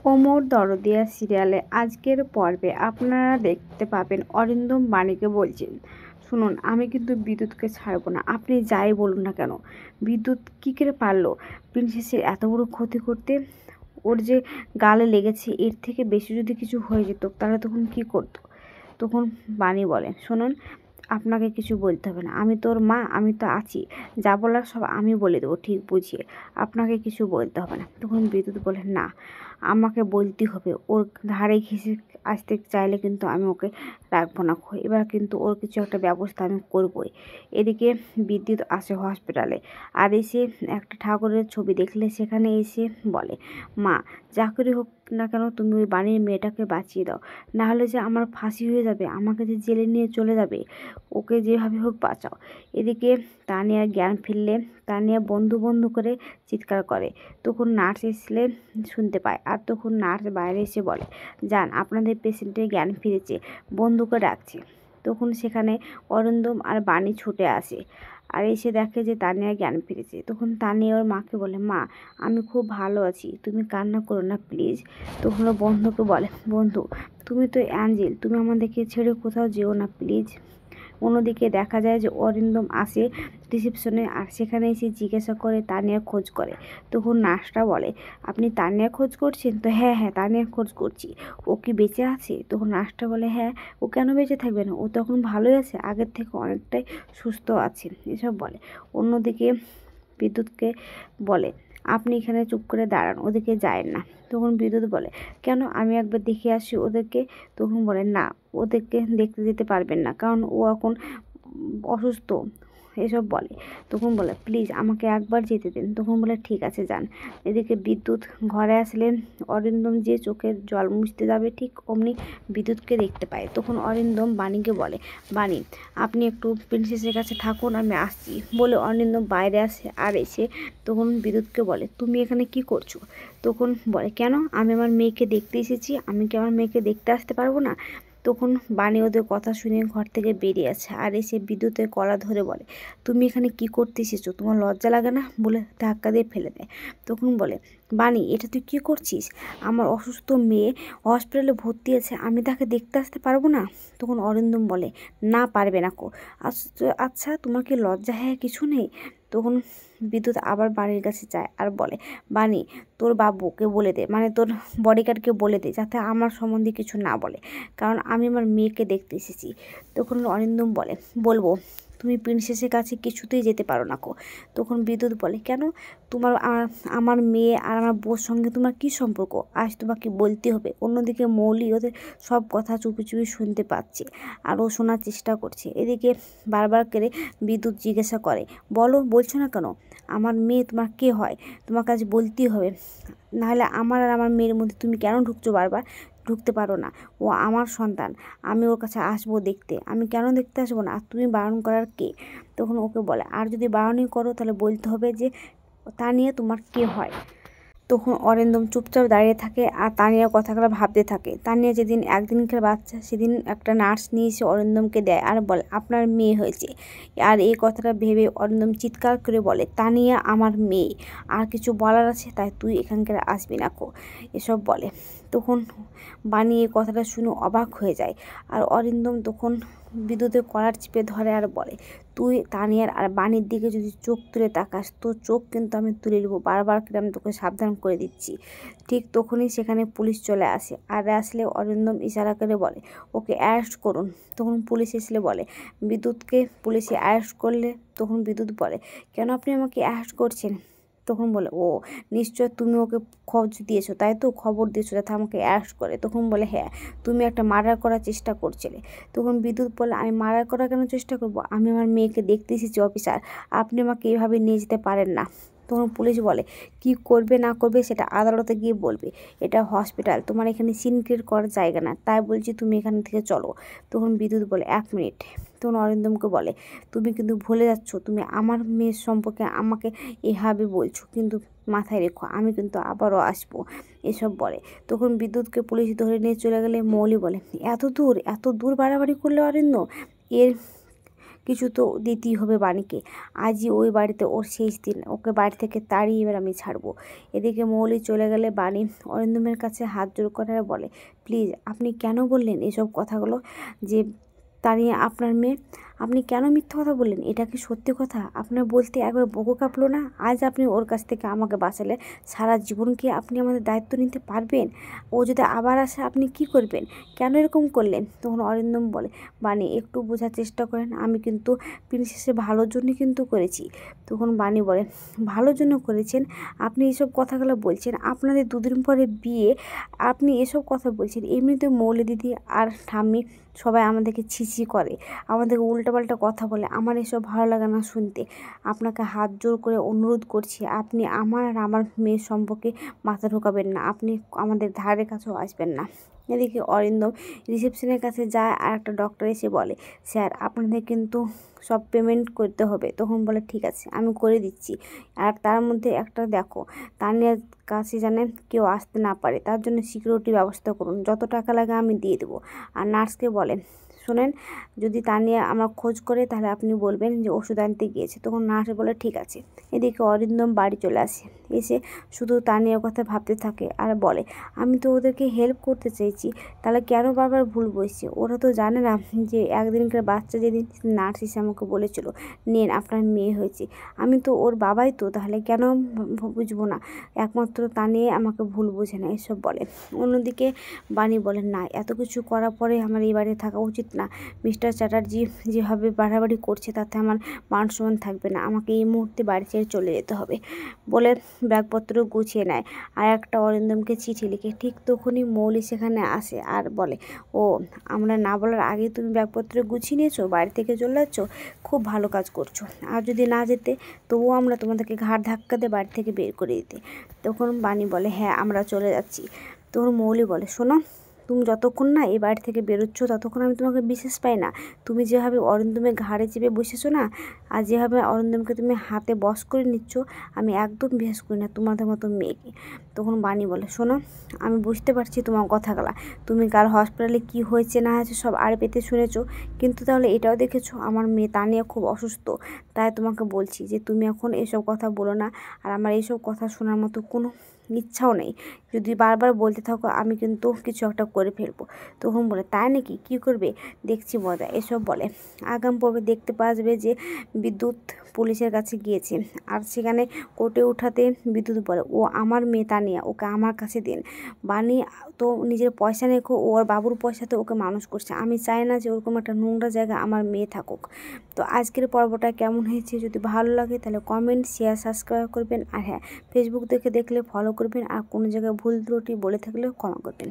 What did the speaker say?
ওমর দরদিয়া সিরিয়ালে আজকের পর্বে আপনারা দেখতে পাবেন অরিন্দম বাণীকে বলছেন, শুনুন আমি কিন্তু বিদ্যুৎকে ছাড়বো না, আপনি যাই বলুন না কেন। বিদ্যুৎ কী করে পারলো প্রিন্সেসের এত বড় ক্ষতি করতে? ওর যে গালে লেগেছে, এর থেকে বেশি যদি কিছু হয়ে যেত তাহলে তখন কি করতো? তখন বাণী বলেন, শুনুন আপনাকে কিছু বলতে হবে না, আমি তোর মা, আমি তো আছি, যা বলার সব আমি বলে দেবো ঠিক বুঝিয়ে, আপনাকে কিছু বলতে হবে না। তখন বিদ্যুৎ বলেন, না আমাকে বলতে হবে, ওর ধারে ঘেঁষে আসতে চাইলে কিন্তু আমি ওকে রাখবো না, এবার কিন্তু ওর কিছু একটা ব্যবস্থা আমি করবই। এদিকে বিদ্যুৎ আসে হসপিটালে, আর এসে একটা ঠাকুরের ছবি দেখলে সেখানে এসে বলে, মা যা করে হোক না কেন তুমি ওই বাড়ির মেয়েটাকে বাঁচিয়ে দাও, নাহলে যে আমার ফাঁসি হয়ে যাবে, আমাকে যে জেলে নিয়ে চলে যাবে, ওকে যেভাবে হোক বাঁচাও। এদিকে তানিয়ার জ্ঞান ফিরলে তানিয়া বন্ধু বন্ধু করে চিৎকার করে, তখন নার্স এসলে শুনতে পায়, আর তখন নার্স বাইরে এসে বলে, যান আপনাদের পেশেন্টের জ্ঞান ফিরেছে, বন্ধুকে ডাকছে। তখন সেখানে অরিন্দম আর বাণী ছুটে আসে, আর এসে দেখে যে তানিয়ার জ্ঞান ফিরেছে। তখন তানিয়া ওর মাকে বলে, মা আমি খুব ভালো আছি, তুমি কান্না করো না প্লিজ। তখন ও বন্ধুকে বলে, বন্ধু তুমি তো অ্যাঞ্জেল, তুমি আমাদেরকে ছেড়ে কোথাও যেও না প্লিজ। অন্যদিকে দেখা যায় যে অরিন্দম আসে রিসেপশনে, আর সেখানে এসে জিজ্ঞাসা করে তানিয়ার খোঁজ করে। তখন নার্সটা বলে, আপনি তানিয়ার খোঁজ করছেন? তো হ্যাঁ হ্যাঁ তানিয়ার খোঁজ করছি, ও কি বেঁচে আছে? তখন নার্সটা বলে, হ্যাঁ ও কেন বেঁচে থাকবে না, ও তখন ভালোই আছে, আগের থেকে অনেকটাই সুস্থ আছে, এসব বলে। অন্যদিকে বিদ্যুৎকে বলে, আপনি এখানে চুপ করে দাঁড়ান, ওদিকে যায় না। তখন বিদ্যুৎ বলে, কেন আমি একবার দেখে আসি ওদেরকে। তখন বলে, না ওদেরকে দেখতে যেতে পারবেন না, কারণ ও এখন অসুস্থ, এসব বলে। তখন বলে, প্লিজ আমাকে একবার যেতে দিন। তখন বলে, ঠিক আছে যান। এদিকে বিদ্যুৎ ঘরে আসলে অরিন্দম যে চোখের জল মুছতে যাবে ঠিক অমনি বিদ্যুৎকে দেখতে পায়। তখন অরিন্দম বাণীকে বলে, বাণী আপনি একটু প্রিন্সেসের কাছে থাকুন, আমি আসছি বলে অরিন্দম বাইরে আসে, আর এসে তখন বিদ্যুৎকে বলে, তুমি এখানে কি করছো? তখন বলে, কেন আমি আমার মেয়েকে দেখতে এসেছি, আমি কি আমার মেয়েকে দেখতে আসতে পারবো না? তখন বাণী ওদের কথা শুনে ঘর থেকে বেরিয়ে আসে, আর এসে বিদ্যুতের গলা ধরে বলে, তুমি এখানে কি করতে এসেছো, তোমার লজ্জা লাগে না? বলে ধাক্কা দিয়ে ফেলে দেয়। তখন বলে, বাণী এটা তুই কী করছিস? আমার অসুস্থ মেয়ে হসপিটালে ভর্তি আছে, আমি তাকে দেখতে আসতে পারবো না? তখন অরিন্দম বলে, না পারবে না কো। আচ্ছা তোমার কি লজ্জা হ্যাঁ কিছু নেই? তখন বিদ্যুৎ আবার বাণীর কাছে যায় আর বলে, বাণী তোর বাবুকে বলে দে, মানে তোর বডিগার্ডকে বলে দে যাতে আমার সম্বন্ধে কিছু না বলে, কারণ আমি আমার মেয়েকে দেখতে এসেছি। তখন অরিন্দম বলে, বলবো তুমি প্রিন্সেসের কাছে কিছুতেই যেতে পারো না কো। তখন বিদ্যুৎ বলে, কেন তোমার আমার মেয়ে আর আমার বউর সঙ্গে তোমার কী সম্পর্ক, আজ তোমাকে বলতে হবে। অন্যদিকে মৌলি ওদের সব কথা চুপি চুপি শুনতে পাচ্ছে, আর ও শোনার চেষ্টা করছে। এদিকে বারবার করে বিদ্যুৎ জিজ্ঞাসা করে, বলো বলছো না কেন, আমার মেয়ে তোমার কে হয়, তোমার কাছে বলতেই হবে, নাহলে আমার আর আমার মেয়ের মধ্যে তুমি কেন ঢুকছো বারবার? ঢুকতে পারো না, ও আমার সন্তান, আমি ওর কাছে আসবো দেখতে, আমি কেন দেখতে আসবো না, আর তুমি বারণ করার কে? তখন ওকে বলে, আর যদি বারণই করো তাহলে বলতে হবে যে তা নিয়ে তোমার কে হয়। তখন অরিন্দম চুপচাপ দাঁড়িয়ে থাকে, আর তানিয়ার কথাগুলো ভাবতে থাকে। তানিয়া যেদিন একদিনকার বাচ্চা, সেদিন একটা নার্স নিয়ে এসে অরিন্দমকে দেয় আর বলে, আপনার মেয়ে হয়েছে। আর এই কথাটা ভেবে অরিন্দম চিৎকার করে বলে, তানিয়া আমার মেয়ে, আর কিছু বলার আছে তাই তুই এখানকার আসবি না কো, এসব বলে। তখন বাণী এই কথাটা শুনে অবাক হয়ে যায়, আর অরিন্দম তখন বিদ্যুতের কলার চেপে ধরে আর বলে, তুই তানিয়ার আর বাণীর দিকে যদি চোখ তুলে তাকাস, তোর চোখ কিন্তু আমি তুলে নেবো, বারবার করে আমি তোকে সাবধান করে দিচ্ছি। ঠিক তখনই সেখানে পুলিশ চলে আসে, আর আসলে অরিন্দম ইশারা করে বলে, ওকে অ্যারেস্ট করুন। তখন পুলিশ আসলে বলে, বিদ্যুৎকে পুলিশে অ্যারেস্ট করলে। তখন বিদ্যুৎ বলে, কেন আপনি আমাকে অ্যারেস্ট করছেন? তখন বলে, ও নিশ্চয় তুমি ওকে খোঁজ দিয়েছো, তাই তো, খবর দিয়েছো যাতে আমাকে অ্যারেস্ট করে। তখন বলে, হ্যাঁ তুমি একটা মার্ডার করার চেষ্টা করছিলে। তখন বিদ্যুৎ বলে, আমি মার্ডার করার কেন চেষ্টা করব, আমি আমার মেয়েকে দেখতে এসেছি অফিসার, আপনি আমাকে এইভাবে নিয়ে যেতে পারেন না। তখন পুলিশ বলে, কি করবে না করবে সেটা আদালতে গিয়ে বলবে, এটা হসপিটাল, তোমার এখানে সিন ক্রিয়েট করার জায়গা না, তাই বলছি তুমি এখান থেকে চলো। তখন বিদ্যুৎ বলে, 1 মিনিট। তখন অরিন্দমকে বলে, তুমি কিন্তু ভুলে যাচ্ছ, তুমি আমার মেয়ের সম্পর্কে আমাকে এভাবে বলছো, কিন্তু মাথায় রেখো আমি কিন্তু আবারও আসবো, এসব বলে। তখন বিদ্যুৎকে পুলিশ ধরে নিয়ে চলে গেলে মৌলি বলে, এত দূর বাড়াবাড়ি করলে অরিন্দ, এর কিছু তো দিতেই হবে বাণীকে। আজই ওই বাড়িতে ওর শেষ দিন, ওকে বাড়ি থেকে তাড়িয়ে এবার আমি ছাড়বো। এদিকে মৌলি চলে গেলে বাণী অরিন্দমের কাছে হাত জোর করে বলে, প্লিজ আপনি কেন বললেন এসব কথাগুলো যে তাড়িয়ে আপনার মেয়ে? আপনি কেন মিথ্যা কথা বললেন? এটা কি সত্যি কথা? আপনার বলতে একবার বুকও কাঁপলো না? আজ আপনি ওর কাছ থেকে আমাকে বাঁচালে, সারা জীবন কি আপনি আমাদের দায়িত্ব নিতে পারবেন? ও যদি আবার আসে আপনি কি করবেন? কেন এরকম করলেন? তখন অরিন্দম বলে, বাণী একটু বোঝার চেষ্টা করেন, আমি কিন্তু প্রিন্সেসের ভালোর জন্য কিন্তু করেছি। তখন বাণী বলে, ভালোর জন্য করেছেন? আপনি এসব কথাগুলো বলছেন, আপনাদের দুদিন পরে বিয়ে, আপনি এসব কথা বলছেন? এমনিতে মৌলি দিদি আর ঠাম্মি সবাই আমাদেরকে ছিছি করে, আমাদেরকে উল্টাপাল্টা কথা বলে। আমার এসব ভালো লাগে না শুনতে। আপনাকে হাত জোর করে অনুরোধ করছি, আপনি আমার আর আমার মেয়ের সম্পর্কে মাথা ঢোকাবেন না, আপনি আমাদের ধারে কাছেও আসবেন না। এদিকে অরিন্দম রিসেপশনের কাছে যায় আর একটা ডক্টর এসে বলে, স্যার আপনাদের কিন্তু সব পেমেন্ট করতে হবে। তখন বলে, ঠিক আছে আমি করে দিচ্ছি। আর তার মধ্যে একটা দেখো, তানিয়ার কাছে জানেন কেউ আসতে না পারে, তার জন্য সিকিউরিটি ব্যবস্থা করুন, যত টাকা লাগে আমি দিয়ে দেবো। আর নার্সকে বলেন, শোনেন, যদি তানিয়া আমার খোঁজ করে তাহলে আপনি বলবেন যে ওষুধ আনতে গিয়েছে। তখন নার্স বলে, ঠিক আছে। এদিকে অরিন্দম বাড়ি চলে আসে, এসে শুধু তানিয়ার কথা ভাবতে থাকে আর বলে, আমি তো ওদেরকে হেল্প করতে চাইছি, তাহলে কেন বারবার ভুল বসছে? ওরা তো জানে না যে একদিনকার বাচ্চা যেদিন নার্স এসে আমাকে বলেছিল নেন আপনার মেয়ে হয়েছে, আমি তো ওর বাবাই তো, তাহলে কেন বুঝবো না? একমাত্র তানিয়া আমাকে ভুল বোঝে না, এসব বলে। অন্যদিকে বাণী বলেন, না এত কিছু করার পরে আমার এই বাড়িতে থাকা উচিত না। মিস্টার চ্যাটার্জি যেভাবে বাড়াবাড়ি করছে তাতে আমার মান সম্মান থাকবে না, আমাকে এই মুহূর্তে বাড়ি ছেড়ে চলে যেতে হবে বলে ব্যাগপত্র গুছিয়ে নেয় আর একটা অরিন্দমকে চিঠি লিখে। ঠিক তখনই মৌলি সেখানে আসে আর বলে, ও আমরা না বলার আগে তুমি ব্যাগপত্র গুছিয়ে নিয়েছো, বাড়ি থেকে চলে যাচ্ছ, খুব ভালো কাজ করছো। আর যদি না যেতে তবুও আমরা তোমাদেরকে ঘাড় ধাক্কা দিয়ে বাড়ি থেকে বের করে দিতে। তখন বাণী বলে, হ্যাঁ আমরা চলে যাচ্ছি। তখন মৌলি বলে, শোনো, তুমি যতক্ষণ না এই বাড়ি থেকে বেরোচ্ছ ততক্ষণ আমি তোমাকে বিশ্বাস পাই না। তুমি যেভাবে অরিন্দমের ঘাড়ে চেপে বসেছো না, আর যেভাবে অরিন্দমকে তুমি হাতে বশ করে নিচ্ছ, আমি একদম বিশ্বাস করি না তোমাদের মতো মেয়েকে। তখন বাণী বলে, শোনো, আমি বুঝতে পারছি তোমার কথাগুলা, তুমি কাল হসপিটালে কি হয়েছে না হয়েছে সব আড়ে পেতে শুনেছো, কিন্তু তাহলে এটাও দেখেছো আমার মেয়ে তানিয়া খুব অসুস্থ। তাই তোমাকে বলছি যে তুমি এখন এসব কথা বলো না, আর আমার এইসব কথা শোনার মতো কোনো ইচ্ছাও নেই। যদি বারবার বলতে থাকো আমি কিন্তু কিছু একটা করে ফেলবো। তখন বলে, তাই নাকি, কী করবে? দেখছি মজা, এসব বলে। আগাম পর্বে দেখতে পাওয়া যাবে যে বিদ্যুৎ পুলিশের কাছে গিয়েছে আর সেখানে কোর্টে উঠাতে বিদ্যুৎ বলে, ও আমার মেয়ে তানিয়া, ওকে আমার কাছে দিন। বাণী তো নিজের পয়সা নেখো, ওর বাবুর পয়সাতে ওকে মানুষ করছে, আমি চাই না যে ওরকম একটা নোংরা জায়গায় আমার মেয়ে থাকুক। তো আজকের পর্বটা কেমন হয়েছে, যদি ভালো লাগে তাহলে কমেন্ট, শেয়ার, সাবস্ক্রাইব করবেন। আর হ্যাঁ, ফেসবুক দেখে দেখলে ফলো করবেন, আর কোনো জায়গায় ভুল ত্রুটি বলে থাকলেও ক্ষমা করবেন।